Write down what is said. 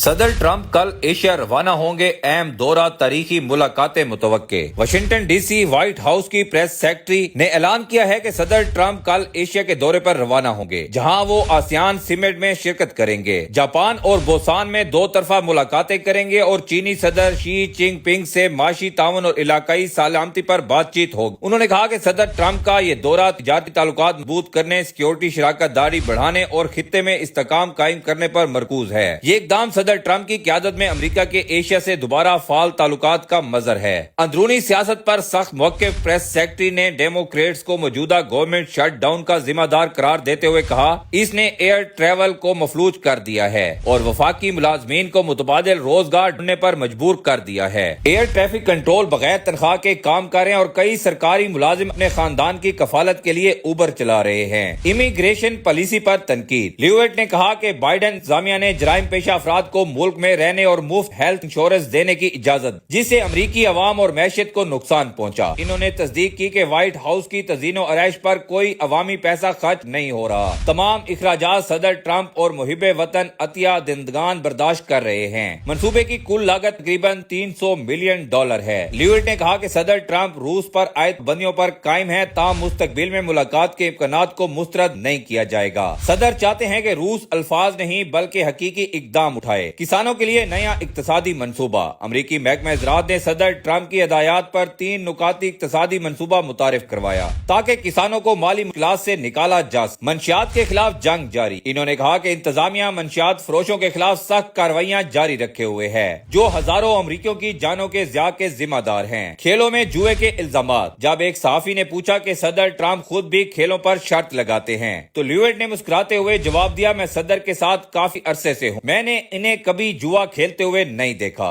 صدر ٹرمپ کل ایشیا روانہ ہوں گے، اہم دورہ تاریخی ملاقاتیں متوقع۔ Washington D C White House کی پریس سیکرٹری نے اعلان کیا ہے کہ صدر ٹرمپ کل ایشیا کے دورے پر روانہ ہوں گے، جہاں وہ آسیان سمٹ میں شرکت کریں گے، جاپان اور بوسان میں دو طرفہ ملاقاتیں کریں گے اور چینی صدر شی جن پنگ سے معاشی تعاون اور علاقائی سلامتی پر بات چیت ہوگی۔ انہوں نے کہا کہ صدر ٹرمپ کا یہ دورہ تجارتی تعلقات مضبوط کرنے، سیکیورٹی شراکت داری بڑھانے اور خطے میں استحکام قائم کرنے پر مرکوز ہے۔ یہ اقدام صدر ٹرمپ کی قیادت میں امریکہ کے ایشیا سے دوبارہ فعال تعلقات کا مظہر ہے۔ اندرونی سیاست پر سخت موقف پریس سیکرٹری نے ڈیموکریٹس کو موجودہ گورنمنٹ شٹ ڈاؤن کا ذمہ دار قرار دیتے ہوئے کہا، اس نے ایئر ٹریول کو مفلوج کر دیا ہے اور وفاقی ملازمین کو متبادل روزگار ڈھونڈنے پر مجبور کر دیا ہے۔ ایئر ٹریفک کنٹرول بغیر تنخواہ کے کام کر رہے ہیں اور کئی سرکاری ملازم اپنے خاندان کی کفالت کے لیے اوبر چلا رہے ہیں۔ امیگریشن پالیسی پر تنقید۔ لیوٹ نے کہا کہ بائیڈن انتظامیہ نے جرائم پیشہ افراد کو ملک میں رہنے اور مفت ہیلتھ انشورنس دینے کی اجازت، جس سے امریکی عوام اور معیشت کو نقصان پہنچا۔ انہوں نے تصدیق کی کہ وائٹ ہاؤس کی تزئین و آرائش پر کوئی عوامی پیسہ خرچ نہیں ہو رہا۔ تمام اخراجات صدر ٹرمپ اور محب وطن عطیہ دہندگان برداشت کر رہے ہیں۔ منصوبے کی کل لاگت تقریباً $300 ملین ہے۔ لیوٹ نے کہا کہ صدر ٹرمپ روس پر عائد پابندیوں پر قائم ہے، تاہم مستقبل میں ملاقات کے امکانات کو مسترد نہیں کیا جائے گا۔ صدر چاہتے ہیں کہ روس الفاظ نہیں بلکہ حقیقی اقدام اٹھائے۔ کسانوں کے لیے نیا اقتصادی منصوبہ۔ امریکی محکمہ زراعت نے صدر ٹرمپ کی ہدایات پر 3 نکاتی اقتصادی منصوبہ متعارف کروایا تاکہ کسانوں کو مالی مشکلات سے نکالا جا سکے۔ منشیات کے خلاف جنگ جاری۔ انہوں نے کہا کہ انتظامیہ منشیات فروشوں کے خلاف سخت کارروائیاں جاری رکھے ہوئے ہے، جو ہزاروں امریکیوں کی جانوں کے ضیاع کے ذمہ دار ہیں۔ کھیلوں میں جوئے کے الزامات۔ جب ایک صحافی نے پوچھا کہ صدر ٹرمپ خود بھی کھیلوں پر شرط لگاتے ہیں تو لیوٹ نے مسکراتے ہوئے جواب دیا، میں صدر کے ساتھ کافی عرصے سے ہوں، میں نے انہیں کبھی جوا کھیلتے ہوئے نہیں دیکھا۔